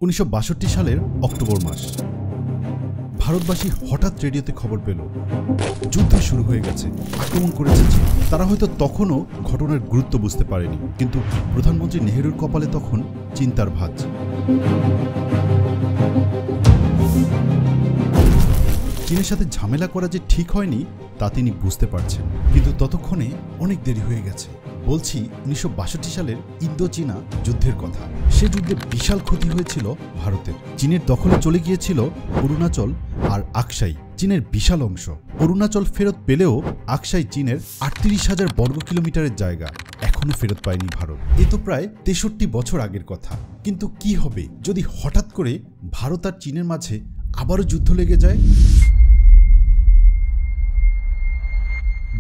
1962 সালের অক্টোবর মাস। ভারতবাসী হঠাৎ রেডিওতে খবর পেল যুদ্ধ শুরু হয়ে গেছে, আক্রমণ করেছে চীন। তারা হয়তো তখনও ঘটনার গুরুত্ব বুঝতে পারেনি, কিন্তু প্রধানমন্ত্রী নেহেরুর কপালে তখন চিন্তার ভাঁজ। চীনের সাথে ঝামেলা করা যে ঠিক হয়নি তা তিনি বুঝতে পারছেন, কিন্তু ততক্ষণে অনেক দেরি হয়ে গেছে। বলছি 1962 সালের ইন্দো চীনা যুদ্ধের কথা। সে যুদ্ধে বিশাল ক্ষতি হয়েছিল ভারতের। চীনের দখলে চলে গিয়েছিল অরুণাচল আর আকসাই, চীনের বিশাল অংশ। অরুণাচল ফেরত পেলেও আকসাই চীনের 38,000 বর্গ কিলোমিটারের জায়গা এখনো ফেরত পায়নি ভারত। এ তো প্রায় 63 বছর আগের কথা। কিন্তু কি হবে যদি হঠাৎ করে ভারত আর চীনের মাঝে আবারও যুদ্ধ লেগে যায়?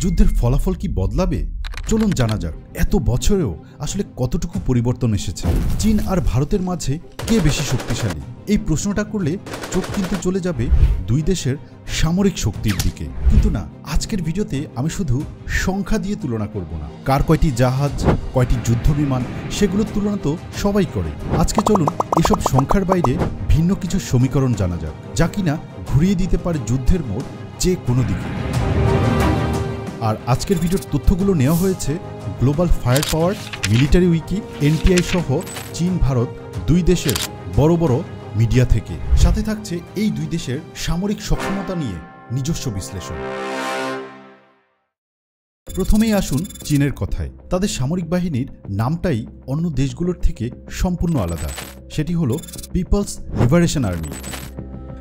যুদ্ধের ফলাফল কি বদলাবে? চলুন জানা যাক এত বছরেও আসলে কতটুকু পরিবর্তন এসেছে। চীন আর ভারতের মাঝে কে বেশি শক্তিশালী? এই প্রশ্নটা করলে চোখ কিন্তু চলে যাবে দুই দেশের সামরিক শক্তির দিকে। কিন্তু না, আজকের ভিডিওতে আমি শুধু সংখ্যা দিয়ে তুলনা করব না। কার কয়টি জাহাজ, কয়টি যুদ্ধ বিমান, সেগুলোর তুলনা তো সবাই করে। আজকে চলুন এসব সংখ্যার বাইরে ভিন্ন কিছু সমীকরণ জানা যাক, যা কিনা ঘুরিয়ে দিতে পারে যুদ্ধের মোড় যে কোনো দিকে। আর আজকের ভিডিওর তথ্যগুলো নেওয়া হয়েছে Global Fire Power, Military Wiki, NTI সহ চীন ভারত দুই দেশের বড় বড় মিডিয়া থেকে। সাথে থাকছে এই দুই দেশের সামরিক সক্ষমতা নিয়ে নিজস্ব বিশ্লেষণ। প্রথমেই আসুন চীনের কথায়। তাদের সামরিক বাহিনীর নামটাই অন্য দেশগুলোর থেকে সম্পূর্ণ আলাদা। সেটি হলো পিপলস লিবারেশন আর্মি।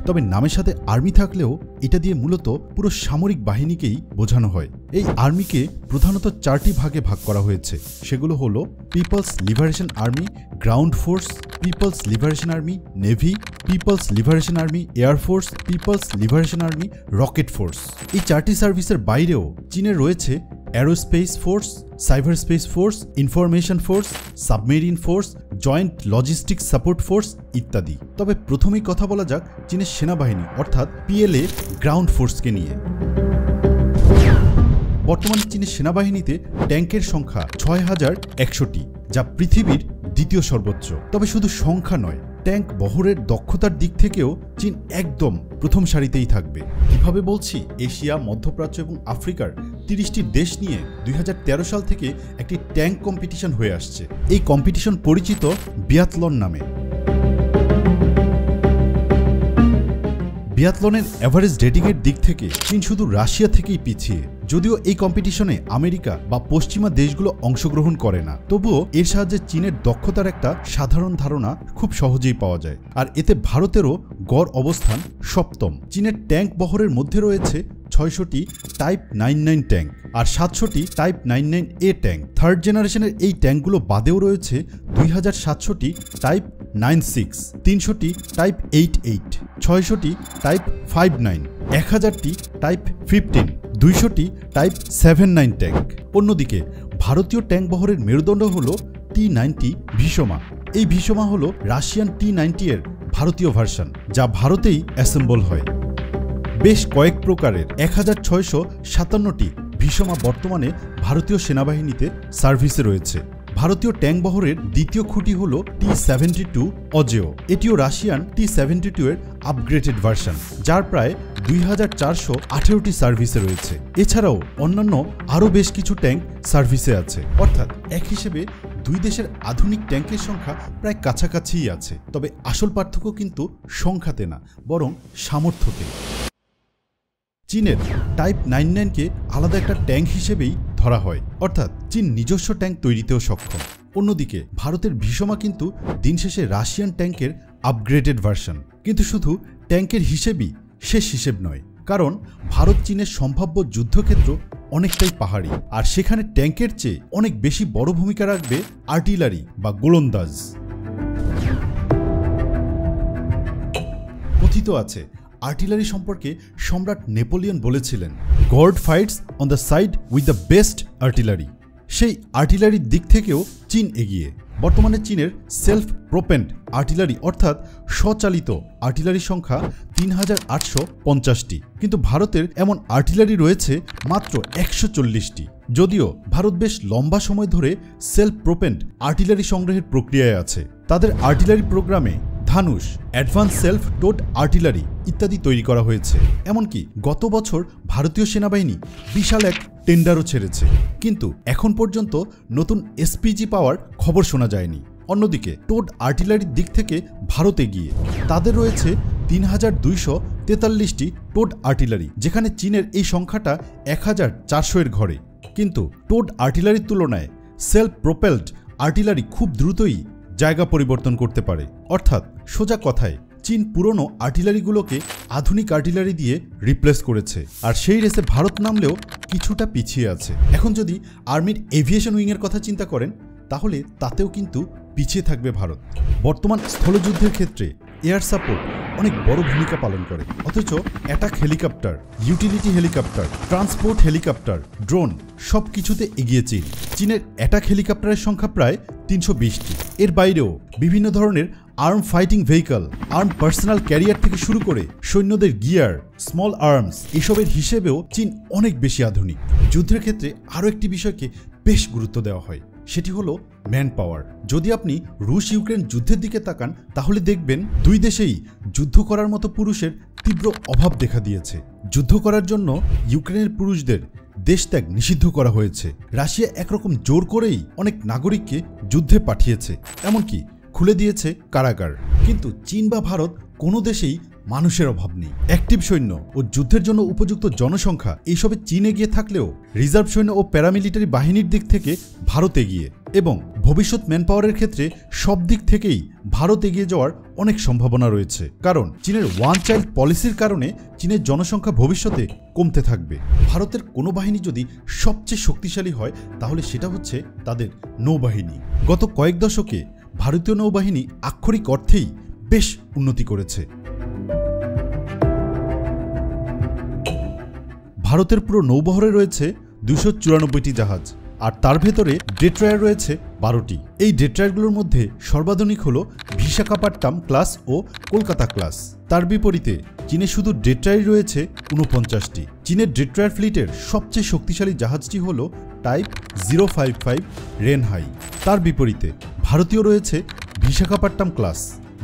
তবে নামের সাথে আর্মি থাকলেও এটা দিয়ে মূলত পুরো সামরিক বাহিনীকেই বোঝানো হয়। এই আর্মিকে প্রধানত 4টি ভাগে ভাগ করা হয়েছে। সেগুলো হলো People's Liberation Army Ground Force, People's Liberation Army Navy, People's Liberation Army Air Force, People's Liberation Army Rocket Force. এই 4টি সার্ভিসের বাইরেও চীনের রয়েছে aerospace force, cyber space force, information force, submarine force, joint logistics support force ইত্যাদি। তবে প্রথমেই কথা বলা যাক চীনের সেনাবাহিনী অর্থাৎ পিএলএ গ্রাউন্ড ফোর্সকে নিয়ে। বর্তমানে চীনের সেনাবাহিনীতে ট্যাঙ্কের সংখ্যা 6,100টি, যা পৃথিবীর দ্বিতীয় সর্বোচ্চ। তবে শুধু সংখ্যা নয়, ট্যাঙ্ক বহরের দক্ষতার দিক থেকেও চীন একদম প্রথম সারিতেই থাকবে। কিভাবে বলছি? এশিয়া, মধ্যপ্রাচ্য এবং আফ্রিকার 30টি দেশ নিয়ে 2013 সাল থেকে একটি ট্যাঙ্ক কম্পিটিশন হয়ে আসছে। এই কম্পিটিশন পরিচিত বিয়াথলন নামে। বিয়াথলনের এভারেজ রেটিংয়ের দিক থেকে চীন শুধু রাশিয়া থেকেই পিছিয়ে। যদিও এই কম্পিটিশনে আমেরিকা বা পশ্চিমা দেশগুলো অংশগ্রহণ করে না, তবুও এর সাহায্যে চীনের দক্ষতার একটা সাধারণ ধারণা খুব সহজেই পাওয়া যায়। আর এতে ভারতেরও গড় অবস্থান 7ম। চীনের ট্যাঙ্ক বহরের মধ্যে রয়েছে 600টি টাইপ 99 ট্যাঙ্ক আর 700টি টাইপ 99A ট্যাঙ্ক। থার্ড জেনারেশনের এই ট্যাঙ্কগুলো বাদেও রয়েছে 2700টি টাইপ 96, 300টি টাইপ 88, 600টি টাইপ 59, 1000টি টাইপ 15, 200টি টাইপ 79 ট্যাঙ্ক। অন্যদিকে ভারতীয় ট্যাঙ্ক বহরের মেরুদণ্ড হল T-90 ভীষমা। এই ভীষমা হল রাশিয়ান T-90 এর ভারতীয় ভার্সন, যা ভারতেই অ্যাসেম্বল হয়। বেশ কয়েক প্রকারের 1657টি ভীষমা বর্তমানে ভারতীয় সেনাবাহিনীতে সার্ভিসে রয়েছে। ভারতীয় ট্যাঙ্ক বহরের দ্বিতীয় খুঁটি হল T-72 অজেয়। এটিও রাশিয়ান T-72 এর আপগ্রেডেড ভার্সন, যার প্রায় 2418টি সার্ভিসে রয়েছে। এছাড়াও অন্যান্য আরও বেশ কিছু ট্যাঙ্ক সার্ভিসে আছে। অর্থাৎ এক হিসেবে দুই দেশের আধুনিক ট্যাঙ্কের সংখ্যা প্রায় কাছাকাছিই আছে। তবে আসল পার্থক্য কিন্তু সংখ্যাতে না, বরং সামর্থ্যতে। চীনের টাইপ 99কে আলাদা একটা ট্যাঙ্ক হিসেবেই ধরা হয়, অর্থাৎ চীন নিজস্ব ট্যাঙ্ক তৈরিতেও সক্ষম। অন্যদিকে ভারতের ভীষমা কিন্তু দিন শেষে রাশিয়ান ট্যাঙ্কের আপগ্রেডেড ভার্সন। কিন্তু শুধু ট্যাঙ্কের হিসেবই শেষ হিসেব নয়, কারণ ভারত চীনের সম্ভাব্য যুদ্ধক্ষেত্র অনেকটাই পাহাড়ি, আর সেখানে ট্যাঙ্কের চেয়ে অনেক বেশি বড় ভূমিকা রাখবে আর্টিলারি বা গোলন্দাজ। কথিত আছে আর্টিলারি সম্পর্কে সম্রাট নেপোলিয়ন বলেছিলেন, god fights on the side with the best artillery. সেই আর্টিলারির দিক থেকেও চীন এগিয়ে। বর্তমানে চীনের সেলফ প্রোপেন্ড আর্টিলারি অর্থাৎ স্বচালিত আর্টিলারির সংখ্যা 3850টি, কিন্তু ভারতের এমন আর্টিলারি রয়েছে মাত্র 140টি। যদিও ভারত বেশ লম্বা সময় ধরে সেলফ প্রোপেন্ড আর্টিলারি সংগ্রহের প্রক্রিয়ায় আছে। তাদের আর্টিলারি প্রোগ্রামে Dhanush, advance self towed artillery ইত্যাদি তৈরি করা হয়েছে। এমনকি গত বছর ভারতীয় সেনাবাহিনী বিশাল এক টেন্ডারও ছেড়েছে, কিন্তু এখন পর্যন্ত নতুন এসপিজি পাওয়ার খবর শোনা যায়নি। অন্যদিকে টোড আর্টিলারির দিক থেকে ভারত এগিয়ে। তাদের রয়েছে ৩,২৪৩টি টোড আর্টিলারি, যেখানে চীনের এই সংখ্যাটা ১,৪০০-এর ঘরে। কিন্তু টোড আর্টিলারির তুলনায় সেলফ প্রোপেলড আর্টিলারি খুব দ্রুতই জায়গা পরিবর্তন করতে পারে। অর্থাৎ সোজা কথায় চীন পুরনো আর্টিলারিগুলোকে আধুনিক আর্টিলারি দিয়ে রিপ্লেস করেছে, আর সেই রেসে ভারত নামলেও কিছুটা পিছিয়ে আছে। এখন যদি আর্মির এভিয়েশন উইংয়ের কথা চিন্তা করেন, তাহলে তাতেও কিন্তু পিছিয়ে থাকবে ভারত। বর্তমান স্থলযুদ্ধের ক্ষেত্রে এয়ার সাপোর্ট অনেক বড় ভূমিকা পালন করে, অথচ attack helicopter, utility helicopter, transport helicopter, drone সব কিছুতে এগিয়ে চীন। চীনের অ্যাটাক হেলিকপ্টারের সংখ্যা প্রায় ৩২০টি। এর বাইরেও বিভিন্ন ধরনের arm fighting vehicle, arm personal career থেকে শুরু করে সৈন্যদের গিয়ার, স্মল আর্মস এসবের হিসেবেও চীন অনেক বেশি আধুনিক। যুদ্ধের ক্ষেত্রে আরও একটি বিষয়কে বেশ গুরুত্ব দেওয়া হয়, সেটি হলো ম্যান পাওয়ার। যদি আপনি রুশ ইউক্রেন যুদ্ধের দিকে তাকান, তাহলে দেখবেন দুই দেশেই যুদ্ধ করার মতো পুরুষের তীব্র অভাব দেখা দিয়েছে। যুদ্ধ করার জন্য ইউক্রেনের পুরুষদের দেশত্যাগ নিষিদ্ধ করা হয়েছে। রাশিয়া একরকম জোর করেই অনেক নাগরিককে যুদ্ধে পাঠিয়েছে, এমনকি খুলে দিয়েছে কারাগার। কিন্তু চীন বা ভারত কোনো দেশেই মানুষের অভাব নেই। অ্যাক্টিভ সৈন্য ও যুদ্ধের জন্য উপযুক্ত জনসংখ্যা এইসবে চীন এগিয়ে থাকলেও রিজার্ভ সৈন্য ও প্যারামিলিটারি বাহিনীর দিক থেকে ভারত এগিয়ে, এবং ভবিষ্যৎ ম্যান পাওয়ারের ক্ষেত্রে সব দিক থেকেই ভারত এগিয়ে যাওয়ার অনেক সম্ভাবনা রয়েছে। কারণ চীনের ওয়ান চাইল্ড পলিসির কারণে চীনের জনসংখ্যা ভবিষ্যতে কমতে থাকবে। ভারতের কোনো বাহিনী যদি সবচেয়ে শক্তিশালী হয়, তাহলে সেটা হচ্ছে তাদের নৌবাহিনী। গত কয়েক দশকে ভারতীয় নৌবাহিনী আক্ষরিক অর্থেই বেশ উন্নতি করেছে। ভারতের পুরো নৌবহরে রয়েছে ২৯৪টি জাহাজ, আর তার ভেতরে ডেট্রয়ার রয়েছে ১২টি। এই ডেট্রয়ারগুলোর মধ্যে সর্বাধুনিক হল বিশাখাপট্টনম ক্লাস ও কলকাতা ক্লাস। তার বিপরীতে চীনে শুধু ডেট্রয়ারই রয়েছে ৪৯টি। চীনের ডেট্রয়ার ফ্লিটের সবচেয়ে শক্তিশালী জাহাজটি হল টাইপ 055 রেনহাই। তার বিপরীতে ভারতীয় রয়েছে বিশাখাপট্টনম ক্লাস।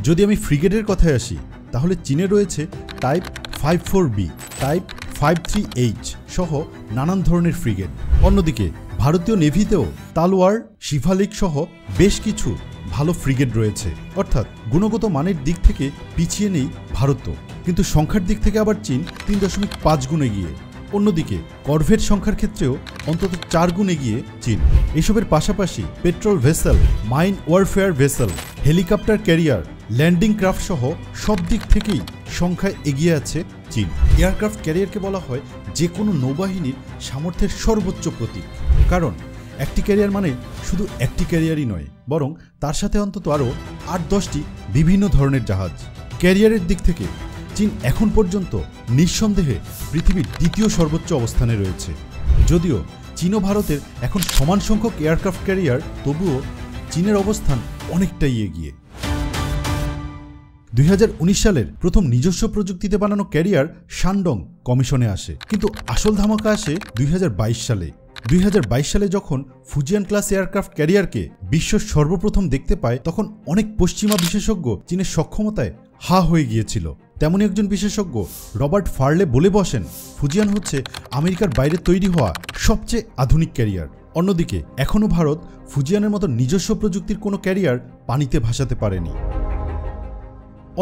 যদি আমি ফ্রিগেটের কথায় আসি, তাহলে চীনে রয়েছে টাইপ 54B, টাইপ 53H সহ নানান ধরনের ফ্রিগেট। অন্যদিকে ভারতীয় নেভিতেও তালোয়ার, শিভালিক সহ বেশ কিছু ভালো ফ্রিগেট রয়েছে। অর্থাৎ গুণগত মানের দিক থেকে পিছিয়ে নেই ভারতও, কিন্তু সংখ্যার দিক থেকে আবার চীন ৩.৫ গুণ এগিয়ে। অন্যদিকে করভেট সংখ্যার ক্ষেত্রেও অন্তত ৪ গুণ এগিয়ে চীন। এসবের পাশাপাশি petrol vessel, mine warfare vessel, helicopter carrier, landing craft সহ সব দিক থেকেই সংখ্যায় এগিয়ে আছে চীন। এয়ারক্রাফট ক্যারিয়ারকে বলা হয় যে কোনো নৌবাহিনীর সামর্থ্যের সর্বোচ্চ প্রতীক, কারণ একটি ক্যারিয়ার মানে শুধু একটি ক্যারিয়ারই নয়, বরং তার সাথে অন্তত আরও ৮-১০টি বিভিন্ন ধরনের জাহাজ। ক্যারিয়ারের দিক থেকে চীন এখন পর্যন্ত নিঃসন্দেহে পৃথিবীর দ্বিতীয় সর্বোচ্চ অবস্থানে রয়েছে। যদিও চীন ও ভারতের এখন সমান সংখ্যক এয়ারক্রাফট ক্যারিয়ার, তবুও চীনের অবস্থান অনেকটাই এগিয়ে। ২০১৯ সালের প্রথম নিজস্ব প্রযুক্তিতে বানানো ক্যারিয়ার শানডং কমিশনে আসে, কিন্তু আসল ধামাকা আসে ২০২২ সালে। ২০২২ সালে যখন ফুজিয়ান ক্লাস এয়ারক্রাফট ক্যারিয়ারকে বিশ্ব সর্বপ্রথম দেখতে পায়, তখন অনেক পশ্চিমা বিশেষজ্ঞ চীনের সক্ষমতায় হা হয়ে গিয়েছিল। তেমনই একজন বিশেষজ্ঞ রবার্ট ফার্লে বলে বসেন, ফুজিয়ান হচ্ছে আমেরিকার বাইরে তৈরি হওয়া সবচেয়ে আধুনিক ক্যারিয়ার। অন্যদিকে এখনও ভারত ফুজিয়ানের মতো নিজস্ব প্রযুক্তির কোনো ক্যারিয়ার পানিতে ভাসাতে পারেনি।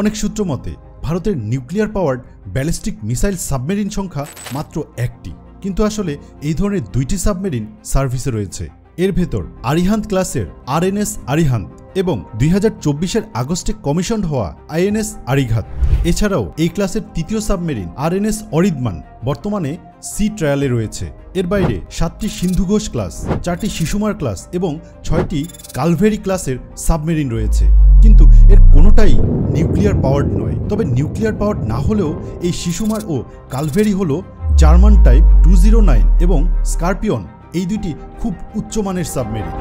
অনেক সূত্র মতে ভারতের nuclear powered ballistic missile submarine সংখ্যা মাত্র ১টি, কিন্তু আসলে এই ধরনের ২টি সাবমেরিন সার্ভিসে রয়েছে। এর ভেতর আরিহান্ত ক্লাসের আরএনএস আরিহান্ত এবং ২০২৪ আগস্টে কমিশন হওয়া আইএনএস আরিঘাত। এছাড়াও এই ক্লাসের তৃতীয় সাবমেরিন আরএনএস অরিদমান বর্তমানে সি ট্রায়ালে রয়েছে। এর বাইরে 7টি সিন্ধু ঘোষ ক্লাস, 4টি শিশুমার ক্লাস এবং 6টি কালভেরি ক্লাসের সাবমেরিন রয়েছে, কিন্তু এর কোনোটাই নিউক্লিয়ার পাওয়ার্ড নয়। তবে নিউক্লিয়ার পাওয়ার্ড না হলেও এই শিশুমার ও কালভেরি হল জার্মান টাইপ 209 এবং স্করপিয়ন, এই দুটি খুব উচ্চমানের সাবমেরিন।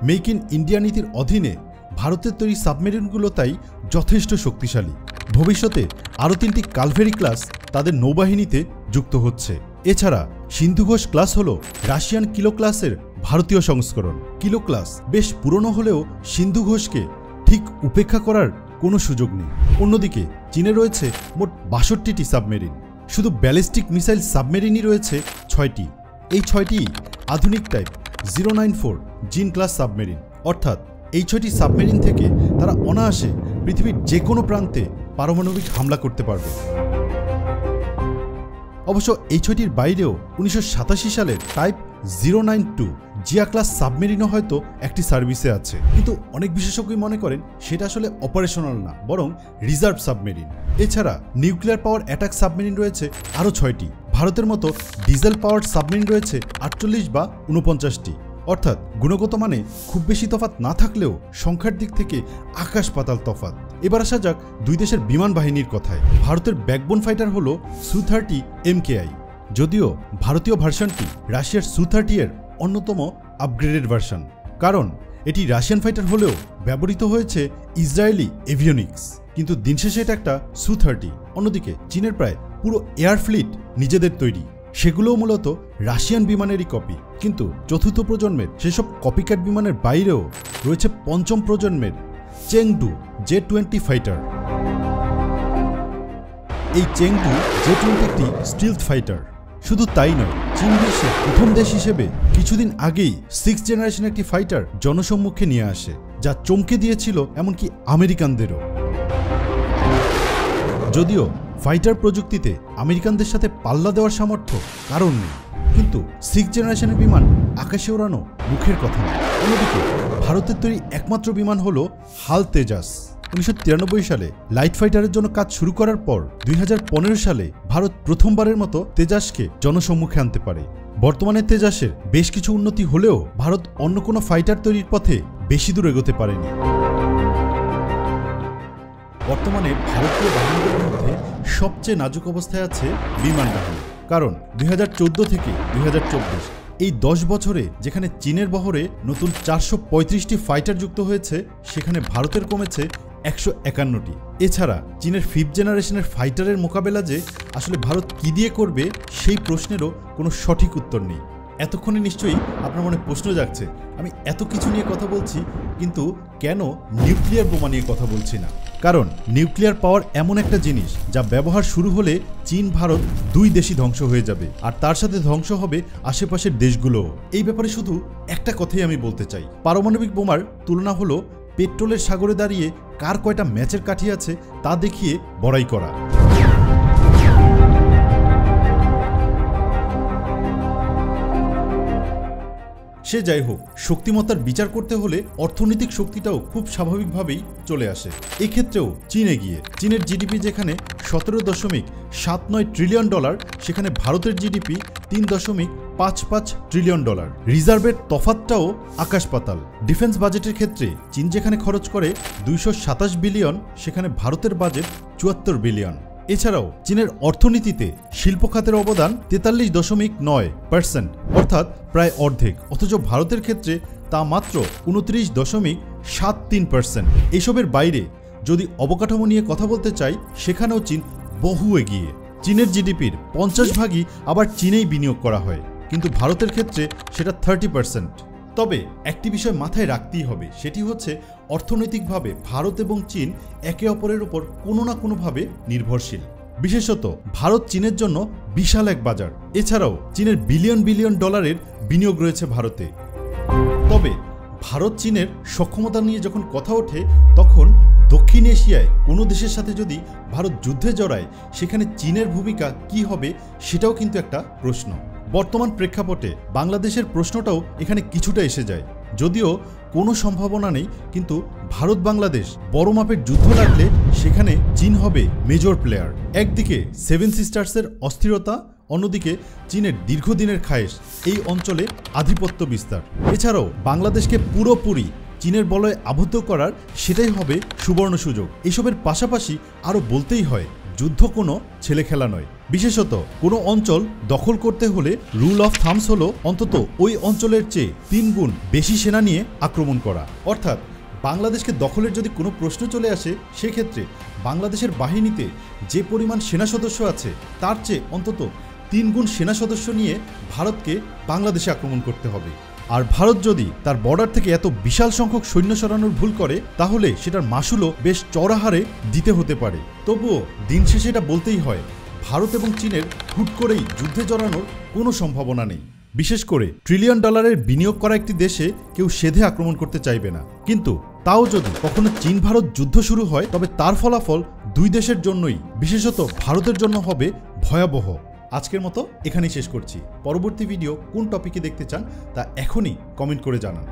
মেক ইন ইন্ডিয়া নীতির অধীনে ভারতের তৈরি সাবমেরিনগুলো তাই যথেষ্ট শক্তিশালী। ভবিষ্যতে আরও 3টি কালভেরি ক্লাস তাদের নৌবাহিনীতে যুক্ত হচ্ছে। এছাড়া সিন্ধু ঘোষ ক্লাস হল রাশিয়ান কিলো ক্লাসের ভারতীয় সংস্করণ। কিলো ক্লাস বেশ পুরনো হলেও সিন্ধু ঘোষকে ঠিক উপেক্ষা করার কোনো সুযোগ নেই। অন্যদিকে চীনে রয়েছে মোট ৬২টি সাবমেরিন। শুধু ব্যালিস্টিক মিসাইল সাবমেরিনই রয়েছে ৬টি। এই ৬টি আধুনিক টাইপ 094 জিন ক্লাস সাবমেরিন। অর্থাৎ এই ৬টি সাবমেরিন থেকে তারা অনায়াসে পৃথিবীর যে কোনো প্রান্তে পারমাণবিক হামলা করতে পারবে। অবশ্য এই ৬টির বাইরেও ১৯৮৭ সালের টাইপ 092 জিয়া ক্লাস সাবমেরিনও হয়তো একটি সার্ভিসে আছে, কিন্তু অনেক বিশেষজ্ঞই মনে করেন সেটা আসলে অপারেশনাল না, বরং রিজার্ভ সাবমেরিন। এছাড়া নিউক্লিয়ার পাওয়ার অ্যাটাক সাবমেরিন রয়েছে আরও ৬টি। ভারতের মতো ডিজেল পাওয়ার সাবমেরিন রয়েছে ৪৮ বা ৪৯টি। অর্থাৎ গুণগত মানে খুব বেশি তফাৎ না থাকলেও সংখ্যার দিক থেকে আকাশ পাতাল তফাৎ। এবার আসা যাক দুই দেশের বিমান বাহিনীর কথায়। ভারতের ব্যাকবোন ফাইটার হল Su-30 MKI। যদিও ভারতীয় ভার্সনটি রাশিয়ার Su-30 এর অন্যতম আপগ্রেডেড ভার্সন, কারণ এটি রাশিয়ান ফাইটার হলেও ব্যবহৃত হয়েছে ইসরায়েলি এভিওনিক্স। কিন্তু দিন শেষে এটা একটা Su-30। অন্যদিকে চীনের প্রায় পুরো এয়ার ফ্লিট নিজেদের তৈরি, সেগুলোও মূলত রাশিয়ান বিমানেরই কপি। কিন্তু চতুর্থ প্রজন্মের সেসব কপিক্যাট বিমানের বাইরেও রয়েছে পঞ্চম প্রজন্মের চেংডু J-20 ফাইটার। এই চেংডু J-20 একটি স্টিলথ ফাইটার। শুধু তাই নয়, চীন বিশ্বের প্রথম দেশ হিসেবে কিছুদিন আগেই 6th জেনারেশন একটি ফাইটার জনসম্মুখে নিয়ে আসে, যা চমকে দিয়েছিল এমনকি আমেরিকানদেরও। যদিও ফাইটার প্রযুক্তিতে আমেরিকানদের সাথে পাল্লা দেওয়ার সামর্থ্য কারণ নেই, কিন্তু 6th জেনারেশনের বিমান আকাশে ওড়ানো মুখের কথা নয়। অন্যদিকে ভারতের তৈরি একমাত্র বিমান হল হাল তেজাস। 1993 সালে লাইট ফাইটারের জন্য কাজ শুরু করার পর 2015 সালে ভারত প্রথমবারের মতো তেজাসকে জনসম্মুখে আনতে পারে। বর্তমানে তেজাসের বেশ কিছু উন্নতি হলেও ভারত অন্য কোনো ফাইটার তৈরির পথে বেশি দূর এগোতে পারেনি। বর্তমানে ভারতীয় বাহিনীগুলোর মধ্যে সবচেয়ে নাজুক অবস্থায় আছে বিমান বাহিনী, কারণ 2014 থেকে 2024 এই 10 বছরে যেখানে চীনের বহরে নতুন 435টি ফাইটার যুক্ত হয়েছে, সেখানে ভারতের কমেছে 151টি। এছাড়া চীনের 5th জেনারেশনের ফাইটারের মোকাবেলা যে আসলে ভারত কী দিয়ে করবে, সেই প্রশ্নেরও কোনো সঠিক উত্তর নেই। এতক্ষণে নিশ্চয়ই আপনার মনে প্রশ্ন জাগছে, আমি এত কিছু নিয়ে কথা বলছি, কিন্তু কেন নিউক্লিয়ার বোমা নিয়ে কথা বলছি না? কারণ নিউক্লিয়ার পাওয়ার এমন একটা জিনিস যা ব্যবহার শুরু হলে চীন ভারত দুই দেশই ধ্বংস হয়ে যাবে, আর তার সাথে ধ্বংস হবে আশেপাশের দেশগুলোও। এই ব্যাপারে শুধু একটা কথাই আমি বলতে চাই, পারমাণবিক বোমার তুলনা হলো পেট্রোলের সাগরে দাঁড়িয়ে কার কয়টা ম্যাচের কাঠি আছে তা দেখিয়ে বড়াই করা। সে যাই হোক, শক্তিমত্তার বিচার করতে হলে অর্থনৈতিক শক্তিটাও খুব স্বাভাবিকভাবেই চলে আসে। এই ক্ষেত্রেও চীন এগিয়ে। চীনের জিডিপি যেখানে $17.79 ট্রিলিয়ন, সেখানে ভারতের জিডিপি $3.55 ট্রিলিয়ন। রিজার্ভের তফাৎটাও আকাশ পাতাল। ডিফেন্স বাজেটের ক্ষেত্রে চীন যেখানে খরচ করে 227 বিলিয়ন, সেখানে ভারতের বাজেট 74 বিলিয়ন। এছাড়াও চীনের অর্থনীতিতে শিল্প খাতের অবদান 43.9%, অর্থাৎ প্রায় অর্ধেক, অথচ ভারতের ক্ষেত্রে তা মাত্র 29.73%। এসবের বাইরে যদি অবকাঠামো নিয়ে কথা বলতে চাই, সেখানেও চীন বহু এগিয়ে। চীনের জিডিপির 50% আবার চীনেই বিনিয়োগ করা হয়, কিন্তু ভারতের ক্ষেত্রে সেটা 30%। তবে একটি বিষয় মাথায় রাখতেই হবে, সেটি হচ্ছে অর্থনৈতিকভাবে ভারত এবং চীন একে অপরের উপর কোনো না কোনোভাবে নির্ভরশীল। বিশেষত ভারত চীনের জন্য বিশাল এক বাজার। এছাড়াও চীনের বিলিয়ন বিলিয়ন ডলারের বিনিয়োগ রয়েছে ভারতে। তবে ভারত চীনের সক্ষমতা নিয়ে যখন কথা ওঠে, তখন দক্ষিণ এশিয়ায় কোনো দেশের সাথে যদি ভারত যুদ্ধে জড়ায়, সেখানে চীনের ভূমিকা কি হবে সেটাও কিন্তু একটা প্রশ্ন। বর্তমান প্রেক্ষাপটে বাংলাদেশের প্রশ্নটাও এখানে কিছুটা এসে যায়। যদিও কোনো সম্ভাবনা নেই, কিন্তু ভারত বাংলাদেশ বড় মাপের যুদ্ধ লাগলে সেখানে চীন হবে মেজর প্লেয়ার। একদিকে 7 সিস্টার্সের অস্থিরতা, অন্যদিকে চীনের দীর্ঘদিনের খায়েশ এই অঞ্চলে আধিপত্য বিস্তার। এছাড়াও বাংলাদেশকে পুরোপুরি চীনের বলয়ে আবদ্ধ করার সেটাই হবে সুবর্ণ সুযোগ। এসবের পাশাপাশি আরও বলতেই হয়, যুদ্ধ কোনো ছেলে খেলা নয়। বিশেষত কোনো অঞ্চল দখল করতে হলে রুল অফ থামস হলো অন্তত ওই অঞ্চলের চেয়ে 3 গুণ বেশি সেনা নিয়ে আক্রমণ করা। অর্থাৎ বাংলাদেশকে দখলের যদি কোনো প্রশ্ন চলে আসে, সেক্ষেত্রে বাংলাদেশের বাহিনীতে যে পরিমাণ সেনা সদস্য আছে, তার চেয়ে অন্তত 3 গুণ সেনা সদস্য নিয়ে ভারতকে বাংলাদেশে আক্রমণ করতে হবে। আর ভারত যদি তার বর্ডার থেকে এত বিশাল সংখ্যক সৈন্য সরানোর ভুল করে তাহলে সেটার মাসুলও বেশ চড়া হারে দিতে হতে পারে। তবুও দিন শেষে এটা বলতেই হয়, ভারত এবং চীনের হুট করেই যুদ্ধে জড়ানোর কোনো সম্ভাবনা নেই। বিশেষ করে $1 ট্রিলিয়ন বিনিয়োগ করা একটি দেশে কেউ সেধে আক্রমণ করতে চাইবে না। কিন্তু তাও যদি কখনো চীন ভারত যুদ্ধ শুরু হয় তবে তার ফলাফল দুই দেশের জন্যই, বিশেষত ভারতের জন্য হবে ভয়াবহ। আজকের মতো এখানেই শেষ করছি। পরবর্তী ভিডিও কোন টপিকে দেখতে চান তা এখনই কমেন্ট করে জানান।